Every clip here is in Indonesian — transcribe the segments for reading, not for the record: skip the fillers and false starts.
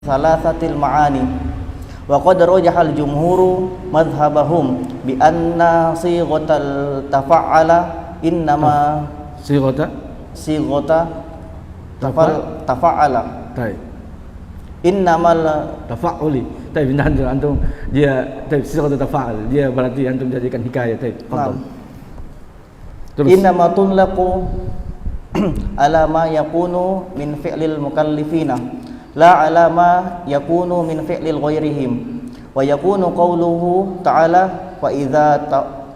thalathatil ma'ani wa qad rajahal jumhuru madhhabahum bi anna sighatal tafa'ala innama sighata tafa'ala innamal tafa'uli. Tapi antum dia sighata tafa'al, dia berarti antum jadikan hikayah. Terus innama tunlaqu ala ma yakunu min fi'lil mukallifina la ala ma yakunu min fi'lil ghairihim wa yakunu qawluhu ta'ala wa idza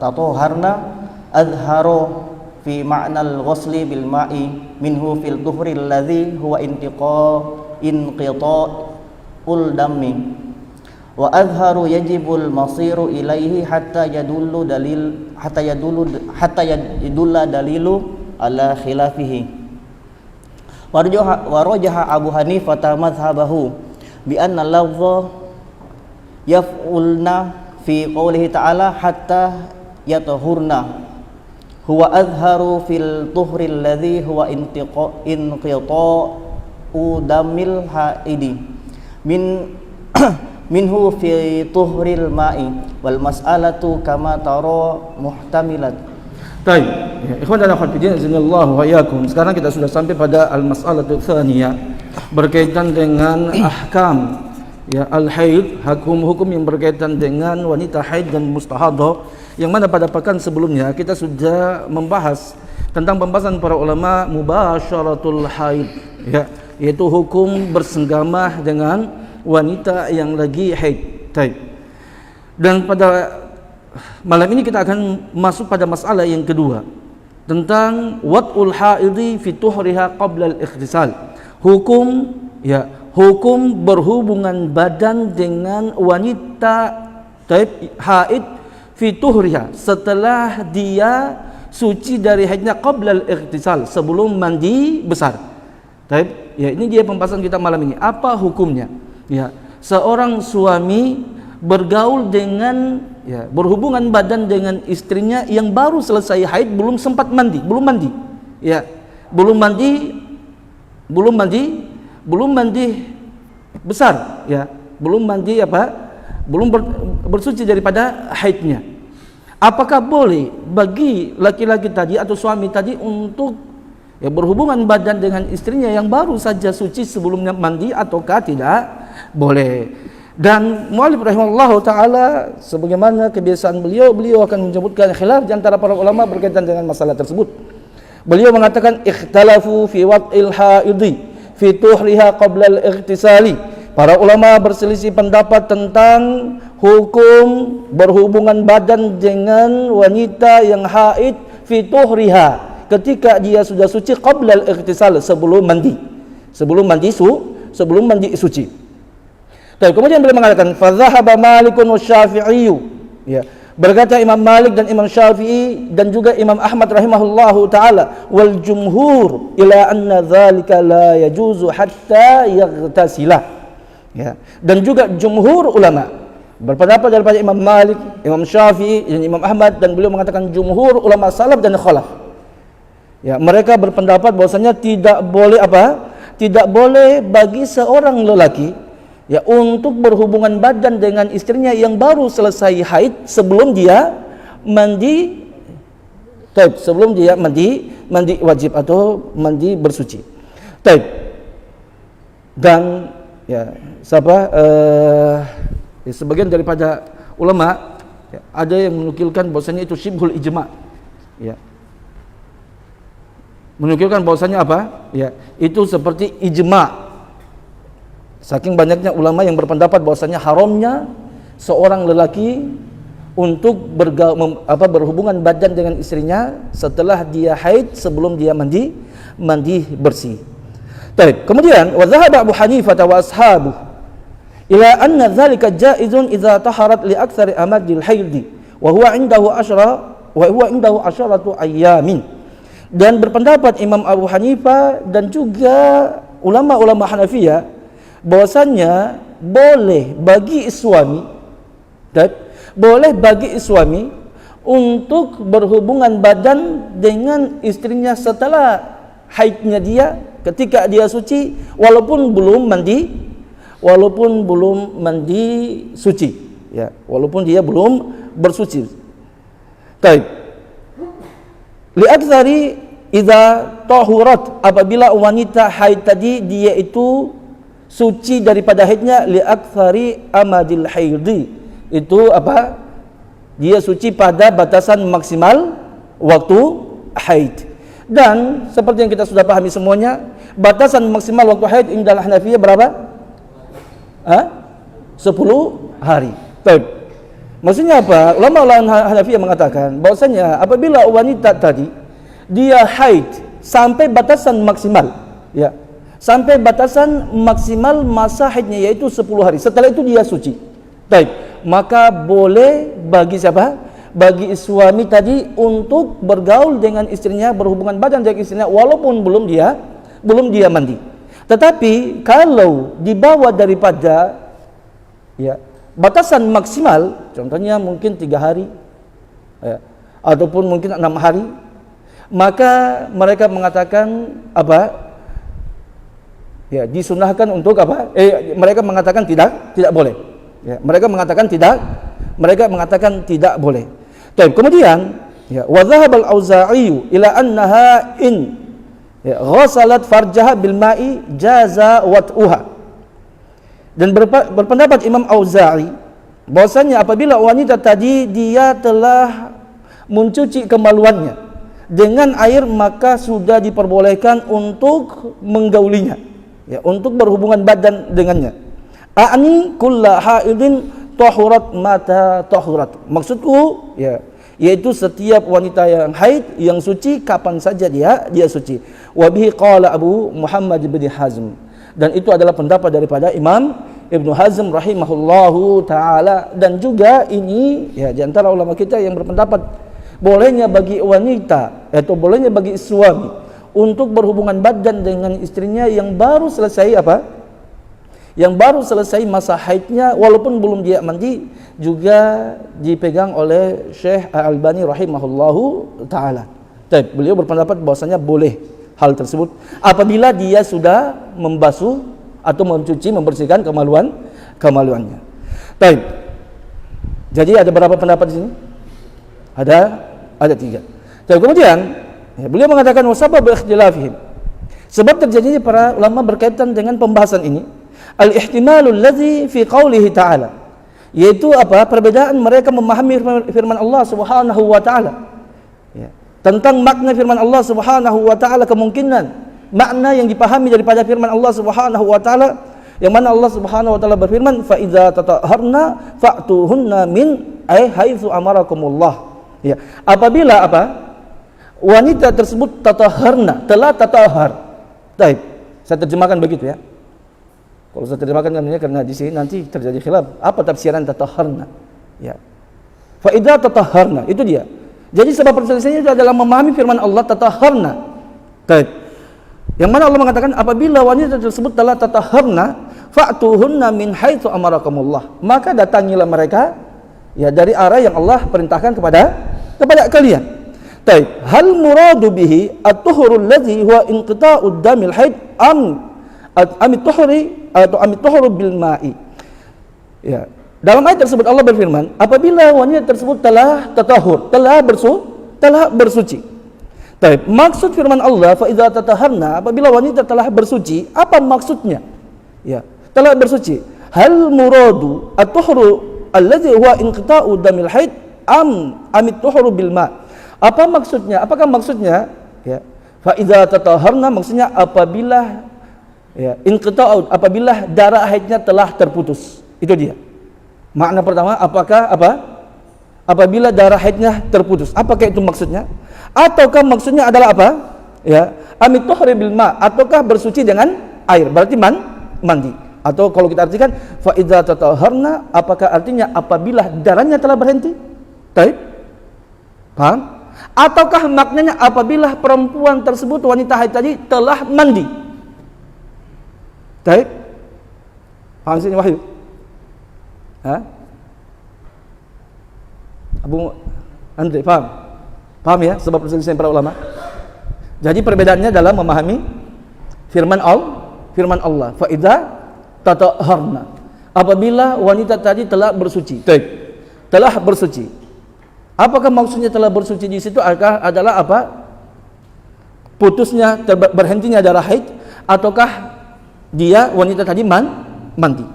tatahharna azharu fi ma'nal ghusli bil ma'i minhu fil dhuhri alladhi huwa inqita'ul dammi wa azharu yajibul masiru ilaihi hatta yadulla dalilu ala khilafihi wa rajaha Abu Hanifah madhhabahu bi anna lafdha yaf'ulna fi qoulihi ta'ala hatta yatahurna huwa azharu fil tuhri alladhi huwa inqita'u damil haidi minhu fi tuhril ma'i wal mas'alatu kama tara muhtamilat. Baik, ikhwan dan akhwat fillah, jazakallahu wa iyyakum. Sekarang kita sudah sampai pada al-mas'alatu tsaniyah berkaitan dengan ahkam al-haid, hukum yang berkaitan dengan wanita haid dan mustahadah, yang mana pada pekan sebelumnya kita sudah membahas tentang pembahasan para ulama mubasyaratul haid, yaitu hukum bersenggama dengan wanita yang lagi haid. Dan pada malam ini kita akan masuk pada masalah yang kedua tentang wat'ul haidi fi tuhriha qabla al-ikhtisal. Hukum berhubungan badan dengan wanita haid fi tuhriha, setelah dia suci dari haidnya qabla al-ikhtisal, sebelum mandi besar. Ini dia pembahasan kita malam ini. Apa hukumnya? Seorang suami bergaul dengan berhubungan badan dengan istrinya yang baru selesai haid, belum sempat mandi, belum mandi besar, belum mandi belum bersuci daripada haidnya. Apakah boleh bagi laki-laki tadi atau suami tadi untuk berhubungan badan dengan istrinya yang baru saja suci sebelumnya mandi, ataukah tidak boleh? Dan mu'allif rahimahullahu ta'ala, sebagaimana kebiasaan beliau akan menyebutkan khilaf di antara para ulama berkaitan dengan masalah tersebut. Beliau mengatakan ikhtalafu fi wat'il haidi fi tuhriha qabla al-ightisali. Para ulama berselisih pendapat tentang hukum berhubungan badan dengan wanita yang haid fi tuhriha, ketika dia sudah suci qabla al-ightisal, sebelum mandi suci. Kemudian beliau mengatakan fadhahaba Malikun wasyafi'i, berkata Imam Malik dan Imam Syafi'i dan juga Imam Ahmad rahimahullahu taala, wal jumhur ila anna dzalika la yajuzu hatta yaghtasila. Dan juga jumhur ulama berpendapat daripada Imam Malik, Imam Syafi'i dan Imam Ahmad, dan beliau mengatakan jumhur ulama salaf dan khalaf, mereka berpendapat bahwasanya tidak boleh bagi seorang lelaki untuk berhubungan badan dengan istrinya yang baru selesai haid sebelum dia mandi wajib atau mandi bersuci. Dan sebagian daripada ulama ada yang menukilkan bahwasanya itu syibhul ijma', menukilkan bahwasanya itu seperti ijma'. Saking banyaknya ulama yang berpendapat bahwasanya haramnya seorang lelaki untuk berhubungan badan dengan istrinya setelah dia haid, sebelum dia mandi bersih. Kemudian wa dhahaba Abu Hanifah wa ashabuh ila anna dzalika jaizun idza taharat li aktsari amadil haidi wa huwa indahu asharatu ayyamin. Dan berpendapat Imam Abu Hanifah dan juga ulama-ulama Hanafiyah bahwasanya boleh bagi suami untuk berhubungan badan dengan istrinya setelah haidnya dia, ketika dia suci, walaupun belum walaupun belum mandi suci, ya, walaupun dia belum bersuci. Baik. Li'aktsari idza tahurat, apabila wanita haid tadi dia itu suci daripada haidnya, li'aktsari amadil haidi, itu apa? Dia suci pada batasan maksimal waktu haid. Dan seperti yang kita sudah pahami semuanya, batasan maksimal waktu haid indal Hanafiyah berapa? 10 hari. Baik. Maksudnya apa? Ulama Hanafiyah mengatakan bahwasanya apabila wanita tadi dia haid sampai batasan maksimal, ya, sampai batasan maksimal masa haidnya yaitu 10 hari. Setelah itu dia suci. Baik, maka boleh bagi siapa? Bagi suami tadi untuk bergaul dengan istrinya, berhubungan badan dengan istrinya walaupun belum dia mandi. Tetapi kalau dibawa daripada, ya, batasan maksimal, contohnya mungkin 3 hari, ya, ataupun mungkin 6 hari, maka mereka mengatakan apa? Ya, disunahkan untuk apa? Mereka mengatakan tidak boleh. Ya, mereka mengatakan tidak boleh. Baik, kemudian, ya, wa dhahaba al-Auza'i ila annaha in, ya, ghasalat farjaha bil ma'i jaza wat'uha. Dan berpendapat Imam Auza'i bahwasanya apabila wanita tadi dia telah mencuci kemaluannya dengan air, maka sudah diperbolehkan untuk menggaulinya, ya, untuk berhubungan badan dengannya. A'ni kulla haidin tahurat mata tahurat. Maksudku, ya, yaitu setiap wanita yang haid, yang suci kapan saja dia suci. Wa bihi qala Abu Muhammad bin Hazm. Dan itu adalah pendapat daripada Imam Ibnu Hazm rahimahullahu taala, dan juga ini, ya, di antara ulama kita yang berpendapat bolehnya bagi wanita atau bolehnya bagi suami untuk berhubungan badan dengan istrinya yang baru selesai apa? Yang baru selesai masa haidnya walaupun belum dia mandi, juga dipegang oleh Syekh Al-Albani rahimahullahu taala. Baik, beliau berpendapat bahwasanya boleh hal tersebut apabila dia sudah membasuh atau mencuci, membersihkan kemaluannya. Baik. Jadi ada berapa pendapat di sini? Ada 3. Baik, kemudian, ya, beliau mengatakan wasabab ikhtilafihim. Sebab terjadinya para ulama berkaitan dengan pembahasan ini, al-ihtimalul ladzi fi qaulihi ta'ala, yaitu apa? Perbedaan mereka memahami firman Allah Subhanahu wa taala, ya, tentang makna firman Allah Subhanahu wa taala. Kemungkinan makna yang dipahami daripada firman Allah Subhanahu wa taala, yang mana Allah Subhanahu wa taala berfirman, fa idza tatahharna fa'tuhunna min haitsu amarakumullah. Ya, apabila apa? Wanita tersebut tatahharna, telah tatahhar. Baik, saya terjemahkan begitu, ya. Kalau saya terjemahkan karena di sini nanti terjadi khilaf. Apa tafsiran tatahharna? Ya. Fa idza tatahharna, itu dia. Jadi sebab perselisihannya itu adalah memahami firman Allah tatahharna. Baik. Yang mana Allah mengatakan apabila wanita tersebut telah tatahharna fa'tuhunna min haitsu amarakumullah, maka datangilah mereka, ya, dari arah yang Allah perintahkan kepada kalian. Baik. Hal muradu bihi at-tuhurul ladzi huwa inqita'ud damil haid amit tuhri bil ma'i. Ya. Dalam ayat tersebut Allah berfirman, apabila wanita tersebut telah tatahur, telah bersuci. Baik, maksud firman Allah fa idza tatahharna, apabila wanita telah bersuci, apa maksudnya? Ya, telah bersuci. Hal muradu at-tuhru alladzi huwa inqita'u damil haid amit tuhru bil ma'. Apa maksudnya? Apakah maksudnya, ya, fa idza tatahharna maksudnya apabila, ya, inqita'u, apabila darah haidnya telah terputus. Itu dia. Makna pertama, apabila darah haidnya terputus. Apakah itu maksudnya? Ataukah maksudnya adalah apa? Ya, amit tuhri bil ma, ataukah bersuci dengan air, berarti mandi. Atau kalau kita artikan fa idza tatahharna, apakah artinya apabila darahnya telah berhenti? Baik. Paham? Ataukah maknanya apabila perempuan tersebut, wanita haid tadi, telah mandi? Baik. Paham sini Wahyu? Abu Andre, paham? Paham, ya, sebab perselisihan para ulama. Jadi perbedaannya dalam memahami firman Allah. Fa idza tatahharna. Apabila wanita tadi telah bersuci. Telah bersuci. Apakah maksudnya telah bersuci di situ adalah apa? Putusnya, berhentinya darah haid, ataukah dia wanita tadi mandi?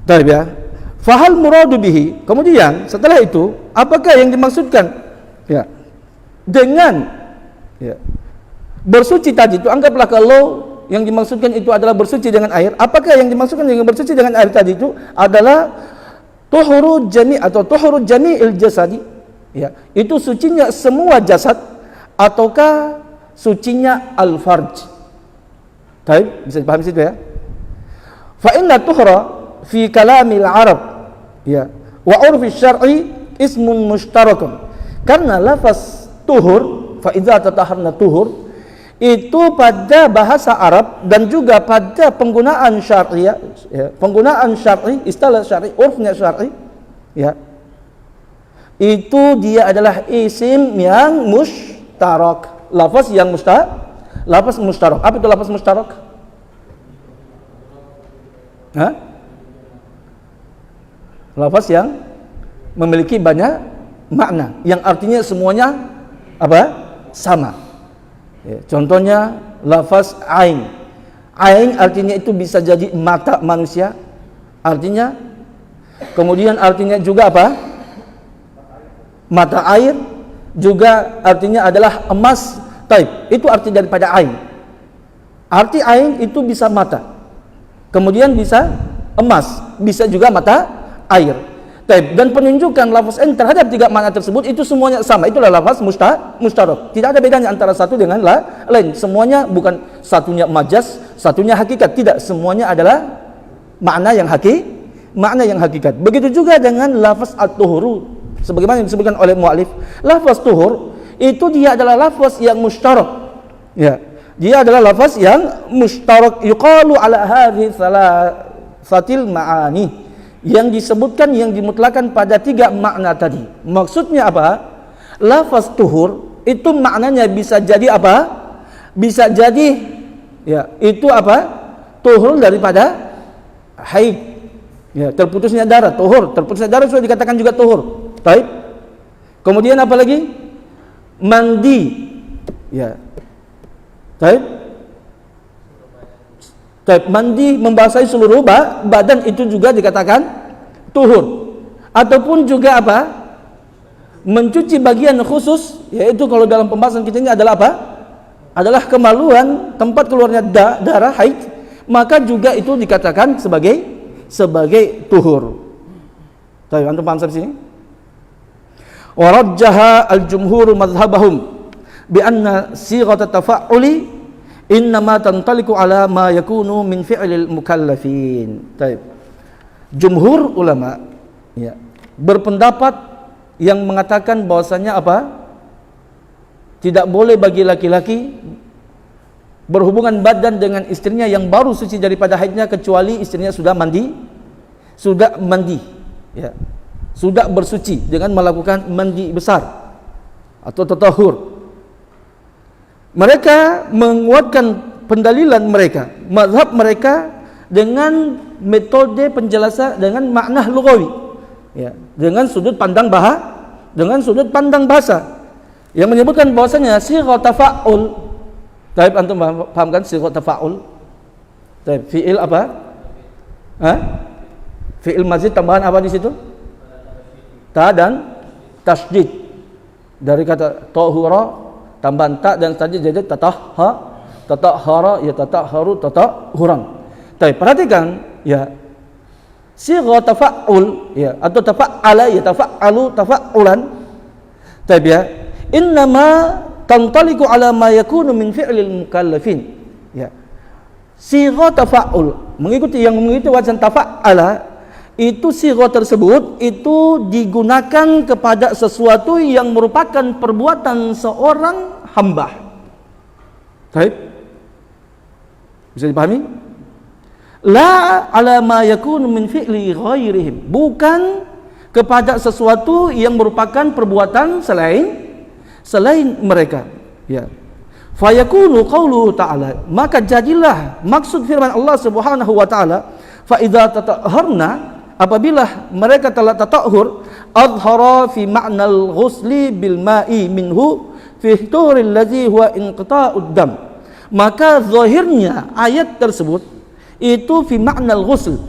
Baik ya. Fahal muradu bihi. Kemudian setelah itu, apakah yang dimaksudkan? Ya. Dengan bersuci tadi itu, anggaplah kalau yang dimaksudkan itu adalah bersuci dengan air. Apakah yang dimaksudkan dengan bersuci dengan air tadi itu adalah tuhuru jami' atau tuhuru jami'il jasadi? Ya, itu sucinya semua jasad ataukah sucinya al-farj? Baik, bisa dipahami situ ya. Fa inna tuhra fi kalamil Arab ya wa urfi syar'i ismun mushtarakun. Karena lafaz tuhur, fa idza tatahharna tuhur, itu pada bahasa Arab dan juga pada penggunaan syar'i ya, penggunaan syar'i, istilah syar'i, urfnya syar'i ya, itu dia adalah isim yang mushtarak, lafaz yang lafaz mushtarak. Apa itu lafaz mushtarak? Lafaz yang memiliki banyak makna, yang artinya semuanya apa? Sama. Ya, contohnya lafaz ain. Ain artinya itu bisa jadi mata manusia, artinya. Kemudian artinya juga apa? Mata air, juga artinya adalah emas. Taib, itu arti daripada ain. Arti ain itu bisa mata, kemudian bisa emas, bisa juga mata air. Taib, dan penunjukan lafaz ain terhadap tiga makna tersebut itu semuanya sama. Itulah lafaz mustarak. Tidak ada bedanya antara satu dengan lain. Semuanya bukan satunya majas, satunya hakikat. Tidak, semuanya adalah makna yang hakikat. Begitu juga dengan lafaz at-tuhuru. Sebagaimana yang disebutkan oleh mu'alif, lafaz tuhur itu dia adalah lafaz yang mustarak. Ya, dia adalah lafaz yang mustarak, yuqalu ala hadhihi thalathatil ma'ani, yang disebutkan, yang dimutlakan pada tiga makna tadi. Maksudnya apa? Lafaz tuhur itu maknanya bisa jadi apa? Bisa jadi ya, itu apa? Tuhur daripada haid. Ya, terputusnya darah, tuhur. Terputusnya darah sudah dikatakan juga tuhur. Taib. Kemudian apa lagi? Mandi. Ya. Taib. Taib, mandi membasahi seluruh badan itu juga dikatakan tuhur. Ataupun juga apa? Mencuci bagian khusus, yaitu kalau dalam pembahasan kita ini adalah apa? Adalah kemaluan, tempat keluarnya darah haid, maka juga itu dikatakan sebagai tuhur. Taib, antum paham sampai sini? Warajjaha al-jumhur madhhabahum bi anna sighat at-tafa'uli innama tantaliqu ala ma yakunu min fi'lil mukallafin. Baik. Jumhur ulama ya berpendapat yang mengatakan bahwasanya apa? Tidak boleh bagi laki-laki berhubungan badan dengan istrinya yang baru suci daripada haidnya kecuali istrinya sudah mandi ya. Sudah bersuci dengan melakukan mandi besar atau tatahur. Mereka menguatkan pendalilan mereka, mazhab mereka dengan metode penjelasan dengan makna lughawi, ya, dengan sudut pandang bahasa yang menyebutkan bahwasanya sighat tafa'ul. Taib, antum paham kan sighat tafa'ul? Taib, fi'il apa? Fi'il mazid tambahan apa di situ? Ta dan tasydid. Dari kata tahura tambahan ta dan tasydid jadi tatahhara ya tatahharu tatahuran. Baik, perhatikan ya. Sighat tafa'ul ya atau tafa'ala ya tafa'alu tafa'ulan. Baik ya. Innama tantaliqu ala ma yakunu min fi'lil mukallafin. Ya. Sighat tafa'ul mengikuti wazan tafa'ala, itu sighat tersebut itu digunakan kepada sesuatu yang merupakan perbuatan seorang hamba. Baik. Bisa dipahami? La ala ma yakunu min fi'li ghairihim, bukan kepada sesuatu yang merupakan perbuatan selain mereka. Ya. Fayakunu qauluhu ta'ala, maka jadilah maksud firman Allah Subhanahu wa taala, fa idza tatahharna, apabila mereka telah tatahhur, adhara fi ma'nal ghusli bil ma'i minhu fi tuhuril ladzi huwa inqita'ud dam. Maka zahirnya ayat tersebut itu fi ma'nal ghusl.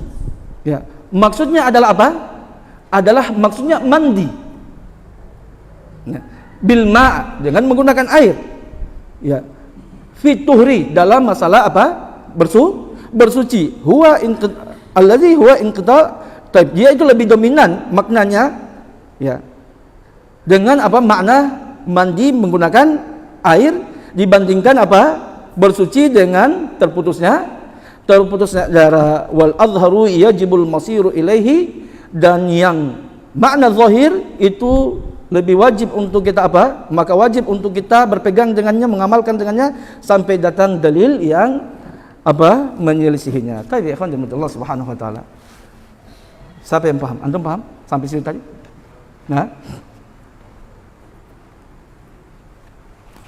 Ya, maksudnya adalah apa? Adalah maksudnya mandi. Ya, bil ma' dengan menggunakan air. Ya. Fi tuhri dalam masalah apa? Bersuci. Huwa alladzi huwa inqita'. Dia itu lebih dominan maknanya, ya, dengan apa makna mandi menggunakan air dibandingkan apa bersuci dengan terputusnya darah. Wal azharu yajibul masiru ilaihi, dan yang makna zahir itu lebih wajib untuk kita apa? Maka wajib untuk kita berpegang dengannya, mengamalkan dengannya sampai datang dalil yang apa menyelisihinya. Tapi ikhwan Allah Subhanahu wa taala. Siapa yang paham? Antum paham sampai situ tadi? Nah,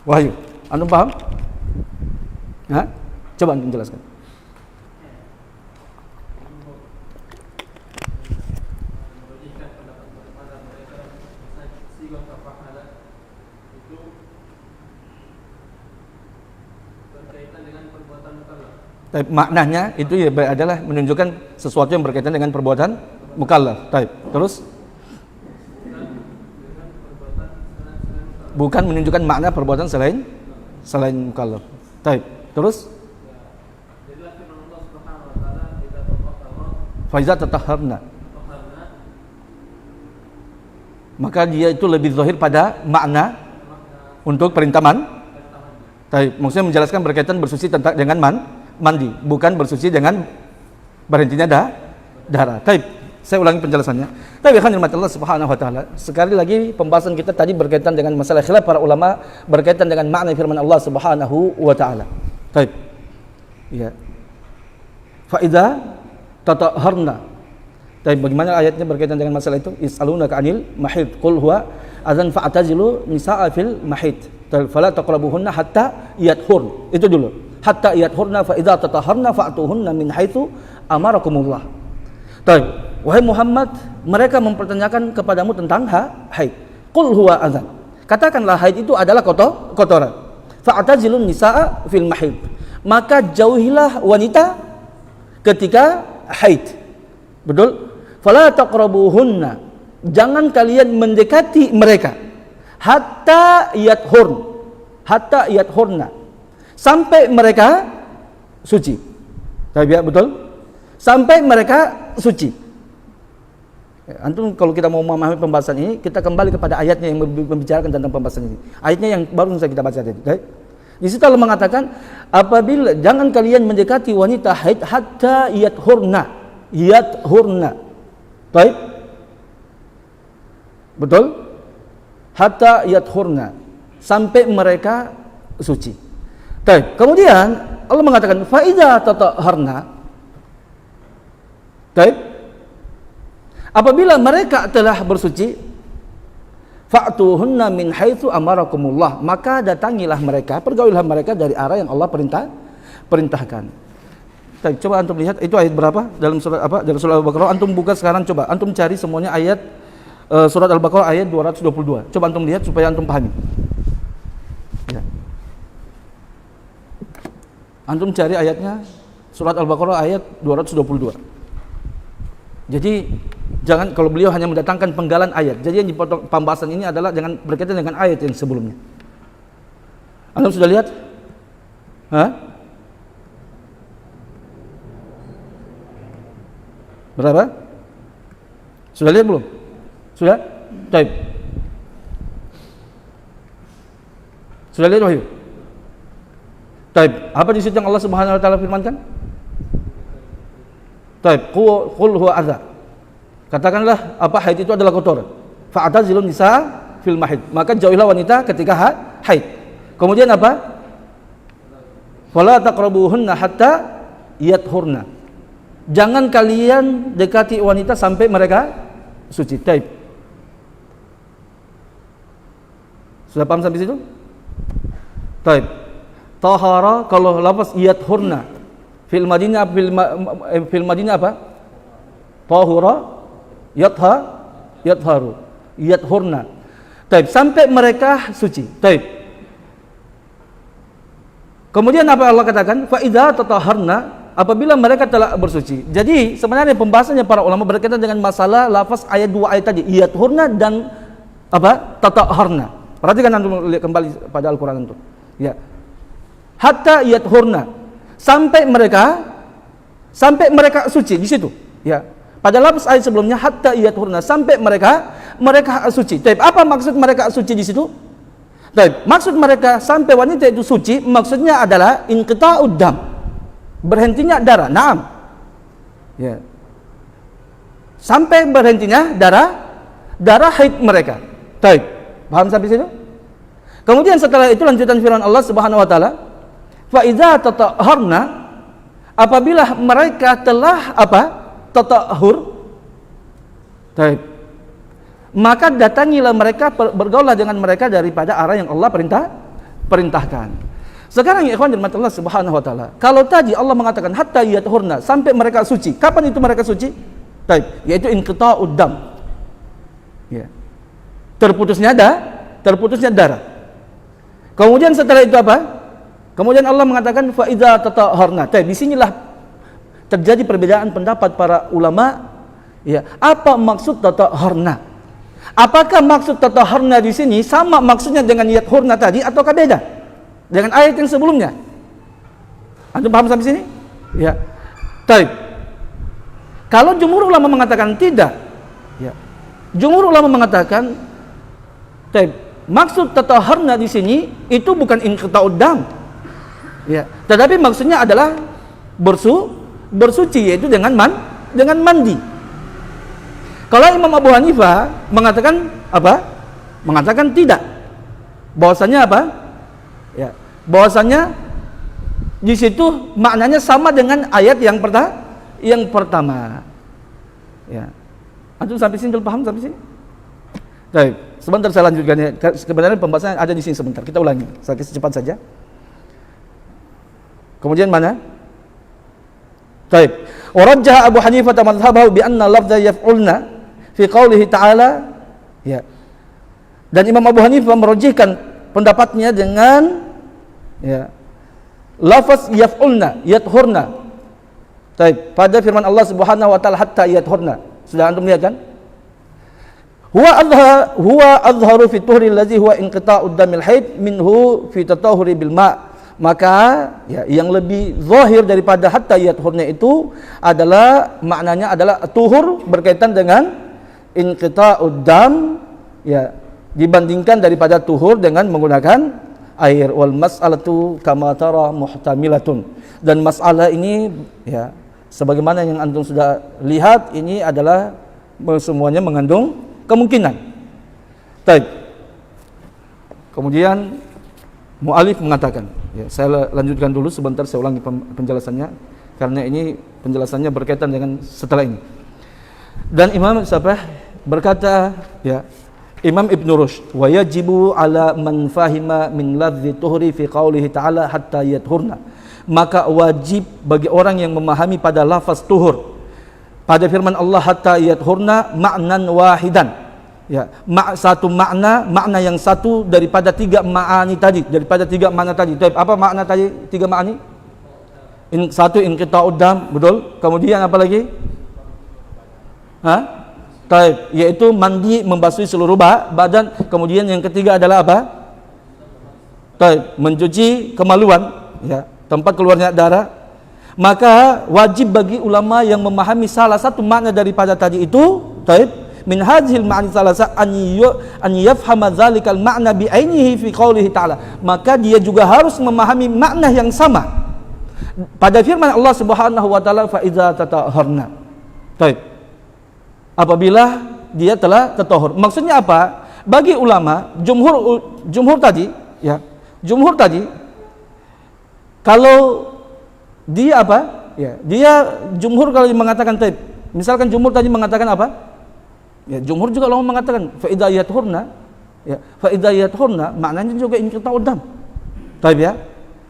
Wahyu, antum paham? Nah, coba antum jelaskan. Tapi maknanya itu ya adalah menunjukkan sesuatu yang berkaitan dengan perbuatan mukallaf. Baik. Terus bukan menunjukkan makna perbuatan selain mukallaf. Baik. Terus faiza tatahharna, maka dia itu lebih zahir pada makna untuk perintah Baik. Maksudnya menjelaskan berkaitan bersuci dengan mandi, bukan bersuci dengan berhentinya darah. Baik. Saya ulangi penjelasannya. Tapi kan rahmat Allah Subhanahu wa taala. Sekali lagi pembahasan kita tadi berkaitan dengan masalah khilaf para ulama berkaitan dengan makna firman Allah Subhanahu wa taala. Baik. Ya. Fa idza tatahharna. Tapi bagaimana ayatnya berkaitan dengan masalah itu? Is'alunaka 'anil mahid qul huwa adzan fa'tazilu nisaa fil mahid. Fala taqrabuhunna hatta yathur. Itu dulu. Hatta yathurna fa idza tatahharna fa'tuhunna min haitsu amarakumullah. Baik. Wahai Muhammad, mereka mempertanyakan kepadamu tentang haid. Qul huwa adzan. Katakanlah haid itu adalah kotoran. Fa'tazilun nisaa fil mahid. Maka jauhilah wanita ketika haid. Betul? Fala taqrabuhunna. Jangan kalian mendekati mereka. Hatta yathurna. Sampai mereka suci. Tapi ya, betul? Sampai mereka suci. Antum kalau kita mau memahami pembahasan ini, kita kembali kepada ayatnya yang membicarakan tentang pembahasan ini. Ayatnya yang baru saja kita baca tadi. Di situ Allah mengatakan, apabila jangan kalian mendekati wanita haid hatta yathurna. Baik? Betul? Hatta yathurna. Sampai mereka suci. Baik. Kemudian Allah mengatakan fa idza tatahharna. Baik? Apabila mereka telah bersuci, fa'tuhunna min haitsu amarakumullah, maka datangilah mereka, pergaulilah mereka dari arah yang Allah perintahkan. Baik, coba antum lihat itu ayat berapa dalam surat apa? Dalam surat Al-Baqarah. Antum buka sekarang, coba antum cari semuanya ayat surat Al-Baqarah ayat 222. Coba antum lihat supaya antum pahami. Ya. Antum cari ayatnya surat Al-Baqarah ayat 222. Jadi jangan, kalau beliau hanya mendatangkan penggalan ayat. Jadi yang dipotong pembahasan ini adalah jangan berkaitan dengan ayat yang sebelumnya. Anda sudah lihat? Berapa? Sudah lihat belum? Sudah? Baik. Sudah lihat Wahyu? Baik. Apa di situ yang Allah Subhanahu wa taala firmankan? Baik. Qul huwa adza. Katakanlah apa haid itu adalah kotoran. Fa'tazilun nisa fil mahid. Maka jauhilah wanita ketika haid. Kemudian apa? Fala taqrabuhunna hatta yathurna. Jangan kalian dekati wanita sampai mereka suci. Taib. Sudah paham sampai situ? Taib. Tahara kalau lafaz yathurna fil Madinah apa? tahura, yatharu, yathurna. Taib, sampai mereka suci. Taib. Kemudian apa Allah katakan? Fa idza tataharna, apabila mereka telah bersuci. Jadi sebenarnya pembahasannya para ulama berkaitan dengan masalah lafaz ayat 2 ayat tadi, yathurna dan apa? Tataharna. Perhatikan antum kembali pada Al-Qur'an itu. Ya. Hatta yathurna, sampai mereka suci di situ. Ya. Pada lafaz ayat sebelumnya hatta yathurna, sampai mereka suci. Taib, apa maksud mereka suci di situ? Taib, maksud mereka sampai wanita itu suci, maksudnya adalah inqita'ud dam, berhentinya darah. Naam. Ya. Sampai berhentinya darah haid mereka. Taib. Paham sampai situ? Kemudian setelah itu lanjutan firman Allah Subhanahu wa taala, fa idza tatahharna, apabila mereka telah tatahhur, taib, maka datangilah mereka, bergaulah dengan mereka daripada arah yang Allah perintahkan. Sekarang ya ikhwan dirahmati Allah Subhanahu wa taala, kalau tadi Allah mengatakan hatta yathurna, sampai mereka suci. Kapan itu mereka suci? Taib, yaitu inqita'ud dam. Ya. Terputusnya darah. Kemudian setelah itu apa? Kemudian Allah mengatakan fa idza tatahharna. Taib, di sinilah terjadi perbedaan pendapat para ulama. Ya, apa maksud tatahharna? Apakah maksud tatahharna di sini sama maksudnya dengan yathurna tadi ataukah beda dengan ayat yang sebelumnya? Antum paham sampai sini? Ya. Taib. Kalau jumhur ulama mengatakan tidak, ya. Jumhur ulama mengatakan, taib, maksud tatahharna di sini itu bukan inqita'ud dam. Ya, tetapi maksudnya adalah bersuci, yaitu dengan mandi. Kalau Imam Abu Hanifah mengatakan apa? Mengatakan tidak. Bahwasanya apa? Ya, bahwasanya di situ maknanya sama dengan ayat yang pertama. Ya. Antum sampai sini belum paham sampai sini? Baik, sebentar saya lanjutkan ya. Sebenarnya pembahasan ada di sini sebentar. Kita ulangi. Saya cepat saja. Kemudian mana? Baik. Warajjah Abu Hanifah madhhabahu bi anna lafdha yaf'ulna fi qoulihi ta'ala. Ya. Dan Imam Abu Hanifah merujihkan pendapatnya dengan ya, lafaz yaf'ulna, yathurna. Baik, pada firman Allah Subhanahu wa taala hatta yathurna. Sudah antum lihat kan? Huwa azharu fi tuhri allazi huwa inqita'ud damil haid minhu fi tatahuri bil ma'. Maka ya, yang lebih zahir daripada hatta yathurna itu adalah maknanya adalah tuhur berkaitan dengan inqita'ud dam, ya, dibandingkan daripada tuhur dengan menggunakan air. Wal mas'alatu kama tara muhtamilatun. Dan masalah ini ya, sebagaimana yang antum sudah lihat, ini adalah semuanya mengandung kemungkinan. Baik. Kemudian mu'alif mengatakan, ya, saya lanjutkan dulu sebentar, saya ulangi penjelasannya karena ini penjelasannya berkaitan dengan setelah ini. Dan Imam berkata, ya, Imam Ibn Rushd, wa yajibu ala man fahima min ladzi tuhri fi qaulihi ta'ala hatta yathurna. Maka wajib bagi orang yang memahami pada lafaz tuhur pada firman Allah hatta yathurna ma'nan wahidan, ya, satu makna yang satu daripada tiga makna tadi, Taib, apa makna tadi? Tiga makna. Satu inqita'ud dam, betul. Kemudian apa lagi? Taib, yaitu mandi, membasuhi seluruh badan. Kemudian yang ketiga adalah apa? Taib, mencuci kemaluan, ya, tempat keluarnya darah. Maka wajib bagi ulama yang memahami salah satu makna daripada tadi itu, taib, min hadhil ma'ani salasa an yafhama dzalikal ma'na bi ainihi fi qoulihi ta'ala. Maka dia juga harus memahami makna yang sama pada firman Allah Subhanahu wa taala fa idza tatahharna. Taib. Apabila dia telah tatahhur. Maksudnya apa? Bagi ulama jumhur tadi, ya. Jumhur tadi kalau dia apa? Ya, dia jumhur kalau mengatakan taib. Misalkan jumhur tadi mengatakan apa? Ya, jumhur juga ulama mengatakan fa idza yathurna, ya, fa idza yathurna maknanya juga inqita'ud dam. Taib, ya.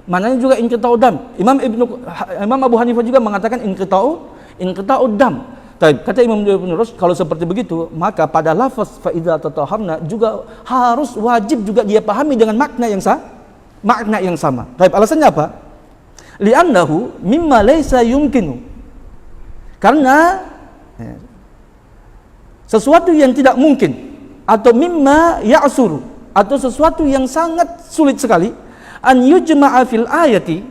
Maknanya juga inqita'ud dam. Imam Abu Hanifah juga mengatakan inqita'ud dam. Kata Imam Ibn Rushd, kalau seperti begitu, maka pada lafaz fa idza tatahharna juga harus wajib juga dia pahami dengan makna yang sama. Alasannya apa? Li'annahu mimma laysa yumkinu. Karena sesuatu yang tidak mungkin, atau mimma ya'suru, atau sesuatu yang sangat sulit sekali, an yujma'a fil ayati,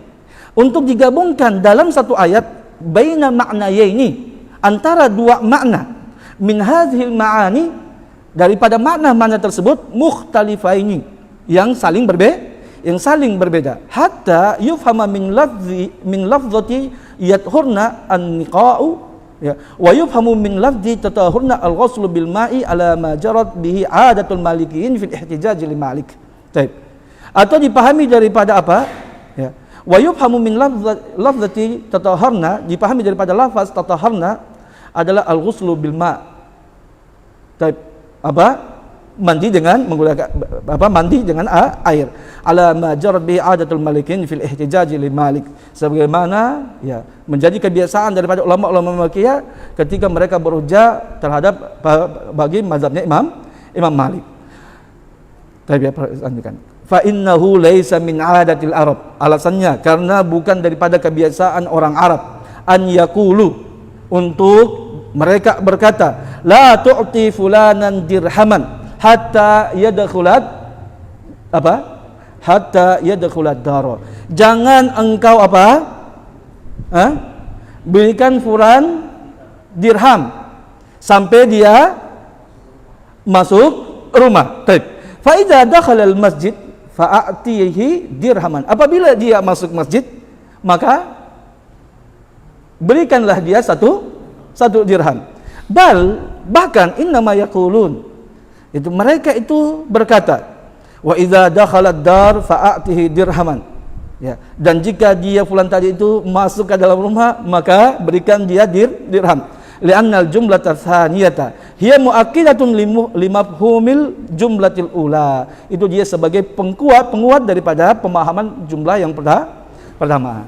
untuk digabungkan dalam satu ayat, baina ma'nayaini, antara dua makna, min hadhil ma'ani, daripada makna-makna tersebut, mukhtalifaini, yang saling berbeda, hatta yufhama min lafzati yathurna an-niqa'u, ya, wa yufhamu min lafzi tatahurna al-ghuslu bil ma'i ala ma jarat bihi 'adatul malikiyin fil ihtijaj li malik. Atau dipahami daripada apa? Ya. Wa yufhamu min lafzati tatahharna, dipahami daripada lafaz tatahharna adalah al-ghuslu bil ma'. Apa? Mandi dengan menggunakan mandi dengan air. Ala ma jarat bi adatul malikin fil ihtijaj li malik, sebagaimana ya menjadi kebiasaan daripada ulama-ulama Malikiyah ketika mereka berhujjah terhadap bagi mazhabnya Imam Malik. Tapi lanjutkan. Fa innahu laisa min adatil Arab. Alasannya karena bukan daripada kebiasaan orang Arab an yaqulu, untuk mereka berkata la tu'ti fulanan dirhaman hatta yadkhulat apa? Hatta yadkhulat dara. Jangan engkau apa? Berikan fulan dirham sampai dia masuk rumah. Fa idza dakhala al masjid fa'atihi dirhaman. Apabila dia masuk masjid, maka berikanlah dia satu dirham. Bahkan innama yaqulun, itu mereka itu berkata, wa idza dakhalat dar fa'atihi dirhaman, ya, dan jika dia fulan tadi itu masuk ke dalam rumah, maka berikan dia dirham. Li'anna al-jumlata tsaniyata hiya mu'akkidatun limafhumil jumlatil ula. Itu dia sebagai penguat daripada pemahaman jumlah yang pertama.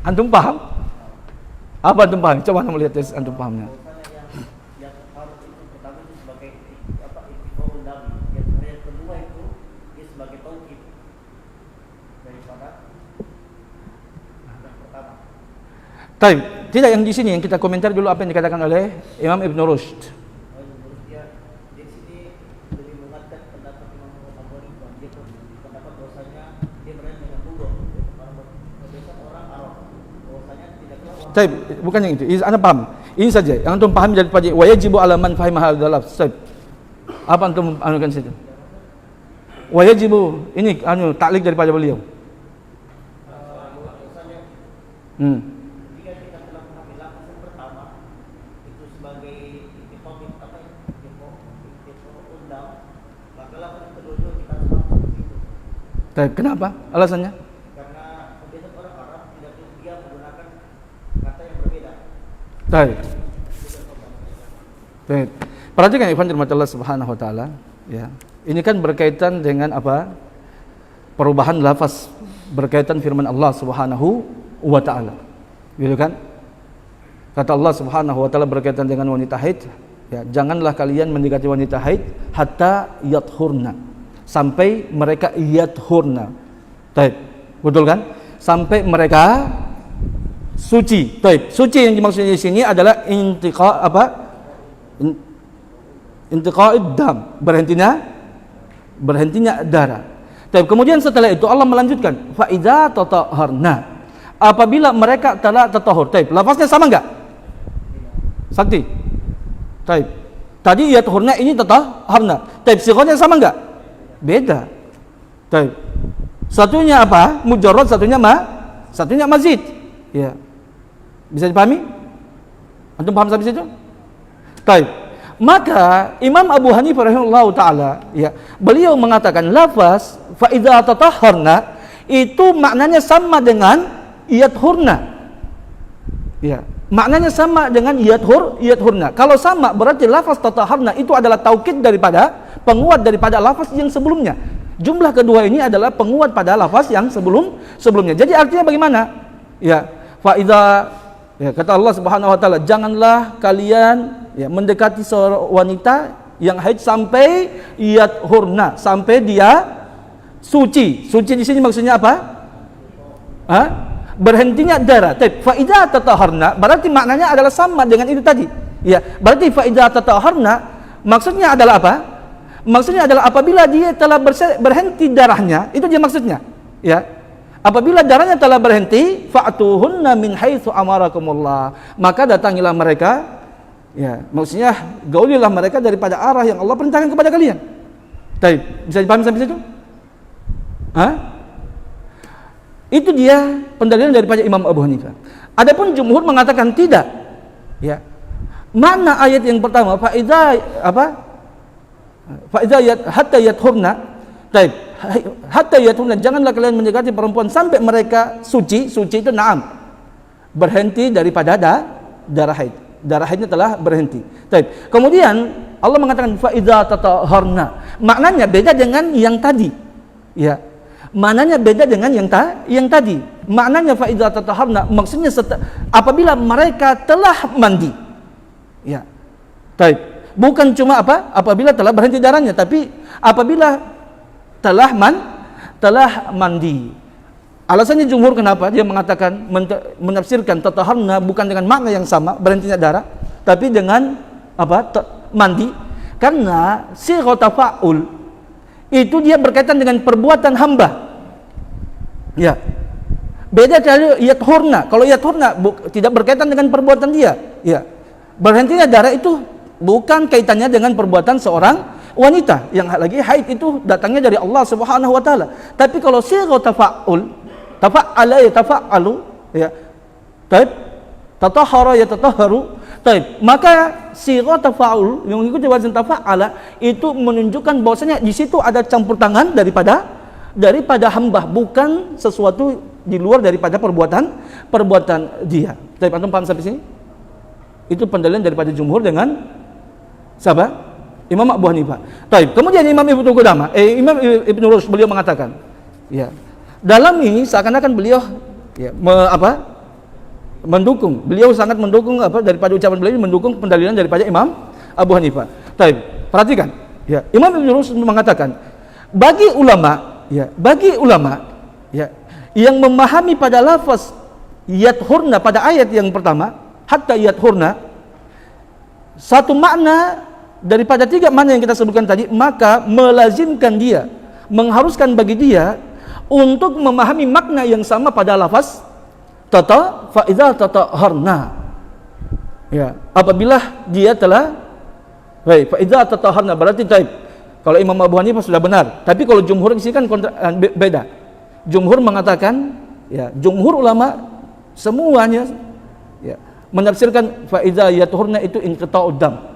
Antum paham? Apa antum paham? Coba antum lihat antum pahamnya. Tidak, yang di sini yang kita komentar dulu apa yang dikatakan oleh Imam Ibn Rushd. Di sini lebih menguatkan pendapat Imam Bukhari, dia pendapat bahwasanya dia berani dengan buruh, orang Arab, bahwasanya tidak keluar. Bukan yang itu. Anda paham? Ini saja yang antum pahami daripada wa yajibu ala man fahima hadzal lafz. Apa antum anukan situ? Wa yajibu, ini taklik daripada beliau. Kenapa? Alasannya? Karena kebiasaan orang Arab tidak dia menggunakan kata yang berbeda. Perhatikan ikhwan dirahmati Allah Subhanahu wa taala, ya. Ini kan berkaitan dengan apa? Perubahan lafaz, berkaitan firman Allah Subhanahu wa taala. Gitu kan? Kata Allah Subhanahu wa taala berkaitan dengan wanita haid, ya, janganlah kalian mendekati wanita haid hatta yathurna, sampai mereka yathurna. Betul kan? Sampai mereka suci. Suci yang dimaksud di sini adalah intiqa'id dam, berhentinya darah. Kemudian setelah itu Allah melanjutkan fa idza tatahharna, apabila mereka telah tatahur. Lafaznya sama enggak? Sakti. Tadi yathurna, ini tatahharna. Sighahnya sama enggak? Beda. Satunya apa? Mujarrad, satunya mazid. Ya. Bisa dipahami? Antum paham sampai situ? Maka Imam Abu Hanifah rahimahullahu taala, ya, beliau mengatakan lafaz fa idza tatahharna itu maknanya sama dengan yathurna. Ya, maknanya sama dengan yathurna. Kalau sama berarti lafaz tatahharna itu adalah taukid daripada penguat daripada lafaz yang sebelumnya. Jumlah kedua ini adalah penguat pada lafaz yang sebelumnya. Jadi artinya bagaimana? Ya, fa idza Ya, kata Allah Subhanahu wa taala, janganlah kalian mendekati seorang wanita yang haid sampai yathurna, sampai dia suci. Suci di sini maksudnya apa? Berhentinya darah. Fa idza tataharna berarti maknanya adalah sama dengan itu tadi. Ya, berarti fa idza tataharna maksudnya adalah apa? Maksudnya adalah apabila dia telah berhenti darahnya, itu dia maksudnya. Ya. Apabila darahnya telah berhenti, fa'tuhunna min haitsu amarakumullah, maka datangilah mereka, ya, maksudnya gaulilah mereka daripada arah yang Allah perintahkan kepada kalian. Baik, bisa dipahami sampai situ? Itu dia pendalilan daripada Imam Abu Hanifah. Adapun jumhur mengatakan tidak. Ya. Mana ayat yang pertama? Fa idza hatta yathurna. Baik, hatta yathurna, janganlah kalian mendekati perempuan sampai mereka suci. Suci itu na'am, berhenti daripada darah haid. Darah haidnya telah berhenti. Baik. Kemudian Allah mengatakan fa idza tataharna. Maknanya beda dengan yang tadi. Ya. Maknanya beda dengan yang tadi. Maknanya fa idza tataharna maksudnya apabila mereka telah mandi. Ya. Baik. Bukan cuma apabila telah berhenti darahnya, tapi apabila telah mandi. Alasannya jumhur kenapa dia mengatakan menafsirkan tataharna bukan dengan makna yang sama berhentinya darah, tapi dengan mandi, karena sighah tafa'ul itu dia berkaitan dengan perbuatan hamba. Ya. Beda dari yathurna. Kalau yathurna tidak berkaitan dengan perbuatan dia. Ya. Berhentinya darah itu bukan kaitannya dengan perbuatan seorang wanita yang lagi haid, itu datangnya dari Allah Subhanahu wa taala. Tapi kalau sighah tafa'ul, tafa'ala yatafa'alu, ya. Taib, tatahhara yatatahharu. Taib. Maka sighah tafa'ul yang mengikuti wazan tafa'ala itu menunjukkan bahwasanya di situ ada campur tangan daripada hamba, bukan sesuatu di luar daripada perbuatan dia. Taib, antum paham sampai sini? Itu pendalilan daripada jumhur dengan siapa? Imam Abu Hanifah. Baik, kemudian Imam Ibnu Qudamah, Imam Ibnu Rushd, beliau mengatakan, ya, dalam ini seakan-akan beliau mendukung. Beliau sangat mendukung daripada ucapan beliau, mendukung pendalilan daripada Imam Abu Hanifah. Baik, perhatikan. Ya, Imam Ibnu Rushd mengatakan, bagi ulama yang memahami pada lafaz yathurna pada ayat yang pertama, hatta yathurna, satu makna daripada tiga makna yang kita sebutkan tadi, maka melazimkan dia, mengharuskan bagi dia untuk memahami makna yang sama pada lafaz fa idza tataharna. Ya, apabila dia telah fa idza tataharna berarti taib. Kalau Imam Abu Hanifah sudah benar, tapi kalau jumhur di sini kan beda. Jumhur mengatakan, ya, jumhur ulama semuanya, ya, menafsirkan fa idza yathurna itu inqita'ud dam.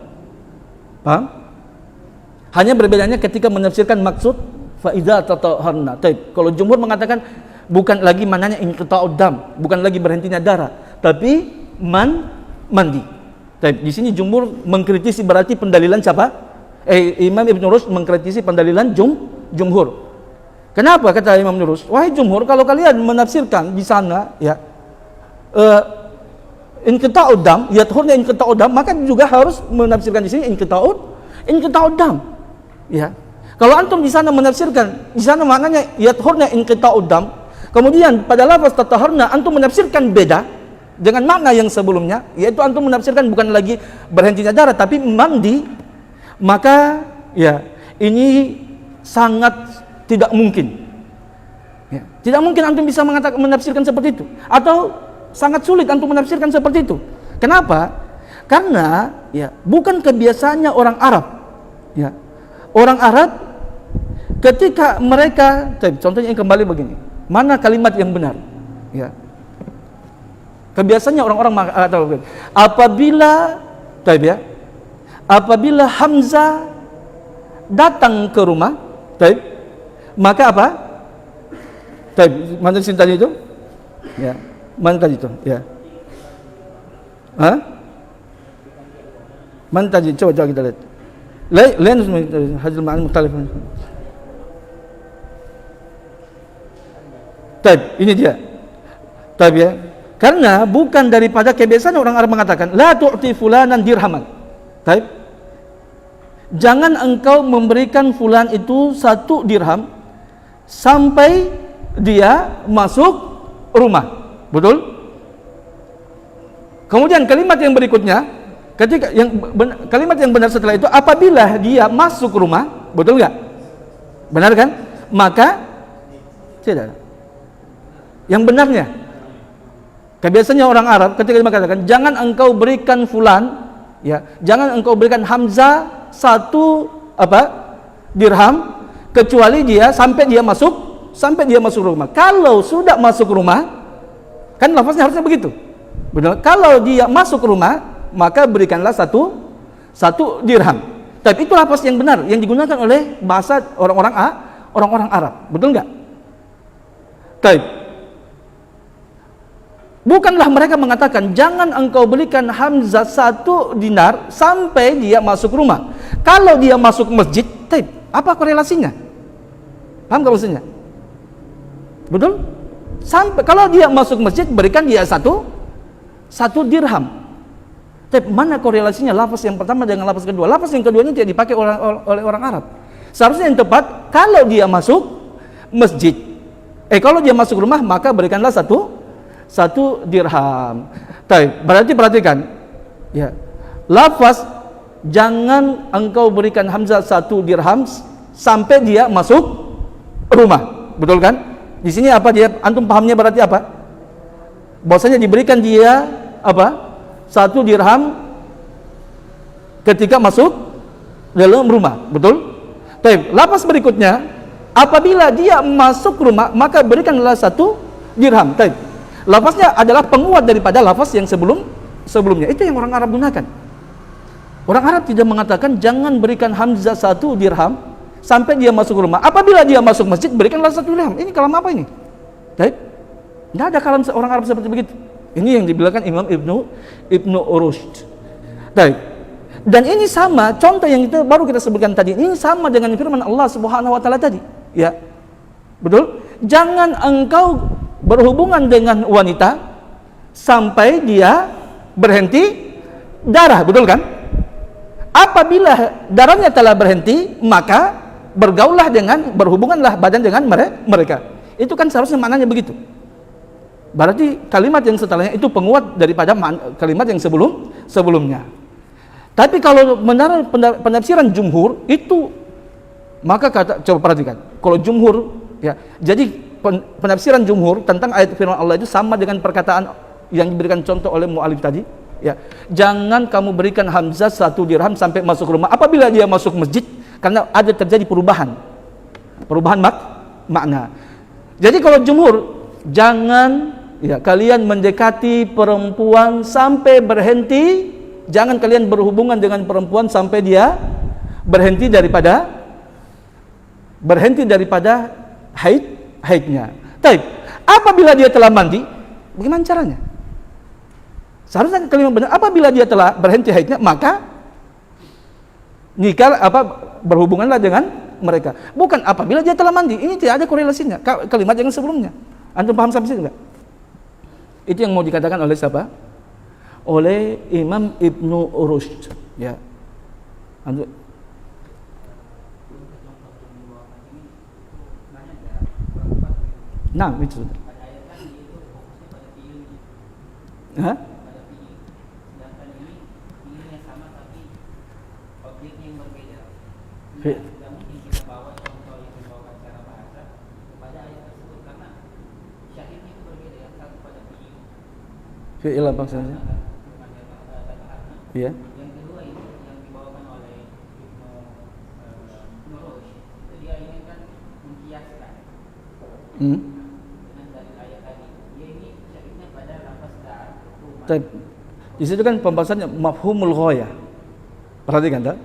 Paham? Hanya berbedanya ketika menafsirkan maksud fa idza tataharna. Taib. Kalau jumhur mengatakan bukan lagi mananya inqita'ud dam, bukan lagi berhentinya darah, tapi mandi. Taib. Di sini jumhur mengkritisi berarti pendalilan siapa? Imam Ibnu Rushd mengkritisi pendalilan jumhur. Kenapa kata Imam Ibnu Rushd? Wahai jumhur, kalau kalian menafsirkan di sana, ya, inqita'ud dam, yathurna inqita'ud dam, maka juga harus menafsirkan di sini inqita'ud dam. Ya. Kalau antum di sana menafsirkan, di sana maknanya yathurna inqita'ud dam, kemudian pada lafaz tataharna antum menafsirkan beda dengan makna yang sebelumnya, yaitu antum menafsirkan bukan lagi berhentinya darah tapi mandi, maka ya ini sangat tidak mungkin. Ya. Tidak mungkin antum bisa menafsirkan seperti itu, atau sangat sulit antum menafsirkan seperti itu. Kenapa? Karena ya bukan kebiasaannya orang Arab. Ya. Orang Arab ketika mereka, contohnya yang kembali begini, mana kalimat yang benar? Ya. Kebiasaannya orang-orang atau apabila Hamzah datang ke rumah, maka apa? Mana sini tadi itu? Ya. Mana tadi itu? Ya. Mana tadi? Coba kita lihat. Lain hadil ma'an mukhtalif. Ini dia. Ya. Karena bukan daripada kebiasaan orang Arab mengatakan la tu'ti fulanan dirhaman. Baik. Jangan engkau memberikan fulan itu 1 dirham sampai dia masuk rumah. Betul? Kemudian kalimat yang berikutnya, kalimat yang benar setelah itu, apabila dia masuk rumah, betul enggak? Benar kan? Maka tidak. Yang benarnya, kebiasaannya orang Arab ketika dia mengatakan jangan engkau berikan fulan, ya, jangan engkau berikan Hamzah 1 dirham kecuali dia sampai dia masuk rumah. Kalau sudah masuk rumah, kan lafaznya harusnya begitu. Benar? Kalau dia masuk rumah, maka berikanlah 1 dirham. Tapi itu lafaz yang benar yang digunakan oleh bahasa orang-orang Arab. Betul enggak? Baik. Bukanlah mereka mengatakan jangan engkau berikan Hamzah 1 dinar sampai dia masuk rumah. Kalau dia masuk masjid, apa korelasinya? Paham gak maksudnya? Betul? Sampai kalau dia masuk masjid, berikan dia 1 dirham. Tapi mana korelasinya lafaz yang pertama dengan lafaz kedua? Lafaz yang kedua ini tidak dipakai oleh orang Arab. Seharusnya yang tepat, kalau dia masuk masjid, kalau dia masuk rumah, maka berikanlah 1 dirham. Berarti perhatikan, ya, lafaz jangan engkau berikan Hamzah 1 dirham sampai dia masuk rumah. Betul kan? Di sini apa dia? Antum pahamnya berarti apa? Bahwasanya diberikan dia 1 dirham ketika masuk dalam rumah. Betul? Lafaz berikutnya, apabila dia masuk rumah, maka berikanlah 1 dirham. Lafaznya adalah penguat daripada lafaz yang sebelumnya. Itu yang orang Arab gunakan. Orang Arab tidak mengatakan jangan berikan Hamzah 1 dirham sampai dia masuk rumah. Apabila dia masuk masjid, berikanlah 1 dirham. Ini kalam apa ini? Tidak ada kalam orang Arab seperti begitu. Ini yang dibilangkan Imam Ibnu Rushd. Dan ini sama, contoh yang itu baru kita sebutkan tadi, ini sama dengan firman Allah Subhanahu wa taala tadi. Ya. Betul? Jangan engkau berhubungan dengan wanita sampai dia berhenti darah, betul kan? Apabila darahnya telah berhenti, maka berhubunganlah badan dengan mereka. Itu kan seharusnya maknanya begitu. Berarti kalimat yang setelahnya itu penguat daripada kalimat yang sebelumnya. Tapi kalau menurut penafsiran jumhur itu, maka coba perhatikan. Kalau jumhur, ya, jadi penafsiran jumhur tentang ayat firman Allah itu sama dengan perkataan yang diberikan contoh oleh mu'alif tadi, ya. Jangan kamu berikan Hamzah 1 dirham sampai masuk rumah apabila dia masuk masjid, karena ada terjadi perubahan makna. Jadi kalau jumhur, jangan, ya, kalian mendekati perempuan sampai berhenti, jangan kalian berhubungan dengan perempuan sampai dia berhenti daripada haidnya. Apabila dia telah mandi, bagaimana caranya? Seharusnya kalimat benar, apabila dia telah berhenti haidnya, maka nikah berhubunganlah dengan mereka. Bukan apabila dia telah mandi. Ini tidak ada korelasinya. Kalimat yang sebelumnya. Antum paham sampai sini enggak? Itu yang mau dikatakan oleh siapa? Oleh Imam Ibnu Rushd, ya. Antum itu sudah. Hah? Fi'il apa maksudnya? Iya. Yang kedua itu yang dibawakan oleh Ibnu Rushd. Jadi ini kan mengkiaskan. Dengan dari ayat tadi. Dia ini syahidnya pada lafaz dar. Di situ kan pembahasannya mafhumul ghayah. Perhatikan tak?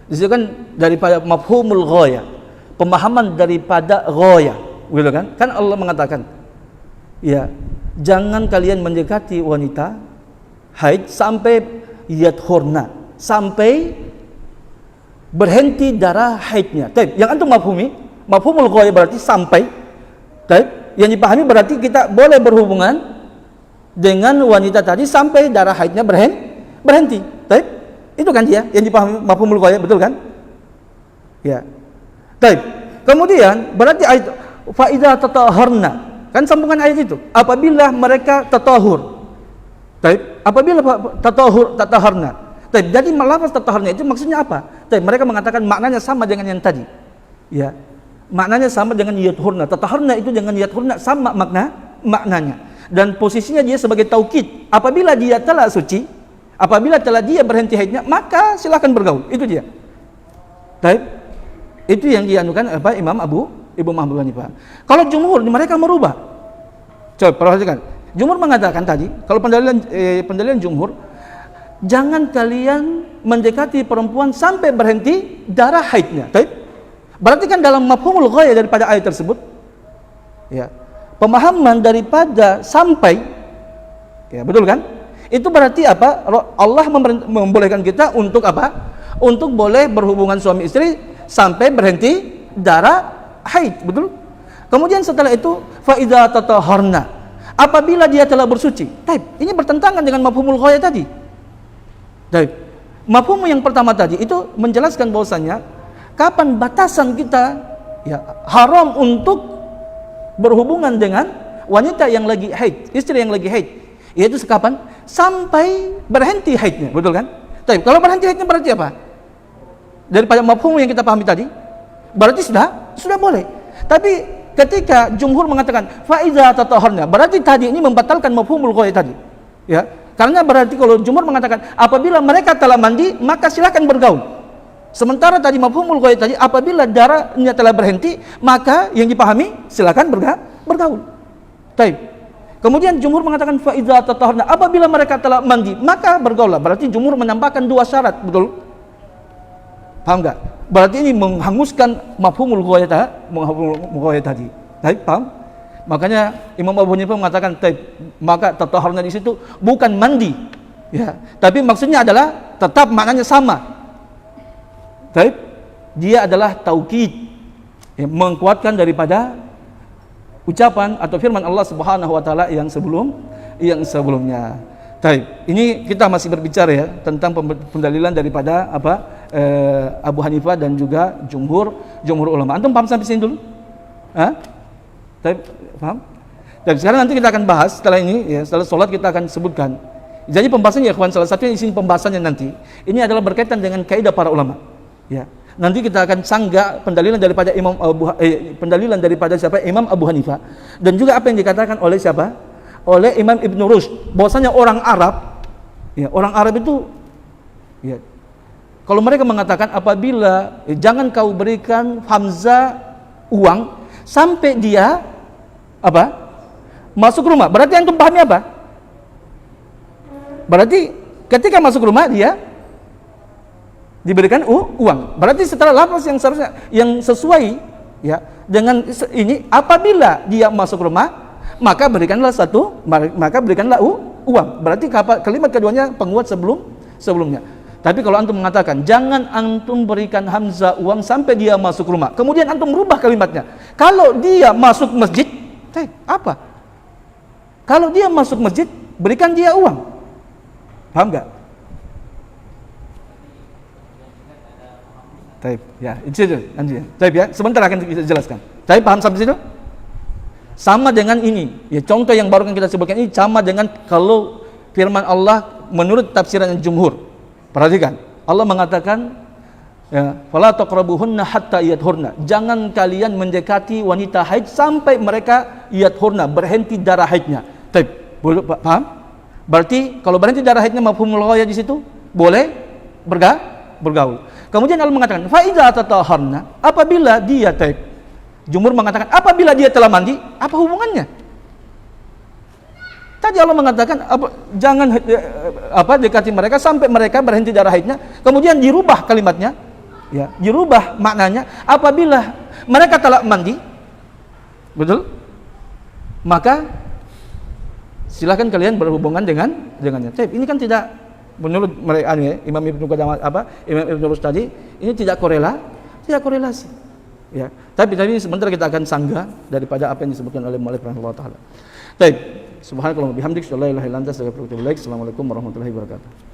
Di situ kan daripada mafhumul ghayah, pemahaman daripada ghayah, gitu kan? Kan Allah mengatakan, ya, jangan kalian mendekati wanita haid sampai yadhurna, sampai berhenti darah haidnya. Yang antum mafhumul ghayah berarti sampai. Yang dipahami berarti kita boleh berhubungan dengan wanita tadi sampai darah haidnya berhenti. Baik, itu kan dia yang dipahami mafhumul ghayah, betul kan? Ya. Baik. Kemudian berarti ayat fa idza tatahharna, kan sambungan ayat itu. Apabila mereka tatahur. Baik, apabila tatahharna. Baik, jadi lafaz tatahharna itu maksudnya apa? Baik, mereka mengatakan maknanya sama dengan yang tadi. Ya. Maknanya sama dengan yathurna. Tatahharna itu dengan yathurna sama maknanya. Dan posisinya dia sebagai taukid. Apabila dia telah suci, apabila telah dia berhenti haidnya, maka silakan bergaul. Itu dia. Baik. Itu yang dianukan apa Imam Abu Hanifah. Kalau jumhur mereka merubah. Coba perhatikan. Jumhur mengatakan tadi, kalau pendalilan jumhur, jangan kalian mendekati perempuan sampai berhenti darah haidnya. Baik. Berarti kan dalam mafhumul ghayah daripada ayat tersebut, ya, pemahaman daripada sampai, ya betul kan? Itu berarti apa? Allah membolehkan kita untuk apa? Untuk boleh berhubungan suami istri sampai berhenti darah haid, betul? Kemudian setelah itu fa idza tatahharna, apabila dia telah bersuci. Taib, ini bertentangan dengan mafhumul ghayah tadi. Taib. Mafhum yang pertama tadi itu menjelaskan bahwasanya kapan batasan kita ya haram untuk berhubungan dengan wanita yang lagi haid, istri yang lagi haid, yaitu kapan? Sampai berhenti haidnya, betul kan? Tapi kalau berhenti haidnya berarti apa? Daripada mafhum yang kita pahami tadi, berarti sudah boleh. Tapi ketika jumhur mengatakan fa iza tatahharna, berarti tadi ini membatalkan mafhumul ghayah tadi. Ya, karena berarti kalau jumhur mengatakan apabila mereka telah mandi, maka silakan bergaul. Sementara tadi mafhumul ghayah tadi apabila darahnya telah berhenti, maka yang dipahami silakan bergaul. Baik. Kemudian jumhur mengatakan fa idza tatahharna, apabila mereka telah mandi, maka bergaullah. Berarti jumhur menambahkan dua syarat, betul? Paham enggak? Berarti ini menghanguskan mafhumul ghayah tadi. Baik, paham? Makanya Imam Abu Hanifah mengatakan, maka tatahharna di situ bukan mandi, ya, tapi maksudnya adalah tetap maknanya sama. Baik, dia adalah taukid, yang mengkuatkan daripada ucapan atau firman Allah Subhanahu wa taala yang sebelumnya. Baik, ini kita masih berbicara ya tentang pendalilan daripada Abu Hanifah dan juga jumhur ulama. Antum paham sampai sini dulu? Baik, paham? Dan sekarang nanti kita akan bahas setelah ini ya, setelah sholat kita akan sebutkan. Jadi pembahasannya ya kawan, salah satu di sini pembahasannya nanti ini adalah berkaitan dengan kaidah para ulama. Ya, nanti kita akan sanggah pendalilan daripada pendalilan daripada siapa? Imam Abu Hanifah, dan juga apa yang dikatakan oleh siapa? Oleh Imam Ibnu Rushd, bahwasanya orang Arab itu ya, kalau mereka mengatakan apabila jangan kau berikan Hamzah uang sampai dia apa? Masuk rumah. Berarti antum pahami apa? Berarti ketika masuk rumah dia diberikan uang. Berarti setelah lafaz yang seharusnya yang sesuai ya dengan ini, apabila dia masuk rumah maka berikanlah uang. Berarti kalimat keduanya penguat sebelumnya. Tapi kalau antum mengatakan jangan antum berikan hamzah uang sampai dia masuk rumah, kemudian antum merubah kalimatnya, kalau dia masuk masjid, apa? Kalau dia masuk masjid, berikan dia uang. Paham enggak? Taib, ya, itu nanti. Taib ya, sebentar akan kita jelaskan. Taib, paham sampai situ? Sama dengan ini, ya contoh yang baru kita sebutkan ini sama dengan kalau firman Allah menurut tafsiran jumhur. Perhatikan, Allah mengatakan, ya, fala taqrabuhunna hatta yathurna. Jangan kalian mendekati wanita haid sampai mereka yathurna, berhenti darah haidnya. Taib, paham? Berarti kalau berhenti darah haidnya mafhumul ghayah di situ boleh bergaul. Kemudian Allah mengatakan fa idza tatahharna, apabila dia taib. Jumhur mengatakan apabila dia telah mandi, apa hubungannya? Tadi Allah mengatakan jangan dekati mereka sampai mereka berhenti darah haidnya. Kemudian dirubah kalimatnya, ya, dirubah maknanya apabila mereka telah mandi. Betul? Maka silakan kalian berhubungan dengannya. Tapi ini kan tidak menurut mereka Imam Ibnu Qudamah Imam Ibnu Rushd tadi, ini tidak korelasi. Ya, tapi sebentar kita akan sanggah daripada apa yang disebutkan oleh Mu'allif rahimahullah taala. Baik, Subhanakallah bihamdik, la ilaha illa anta, astaghfiruka wa atubu ilaik. Assalamualaikum warahmatullahi wabarakatuh.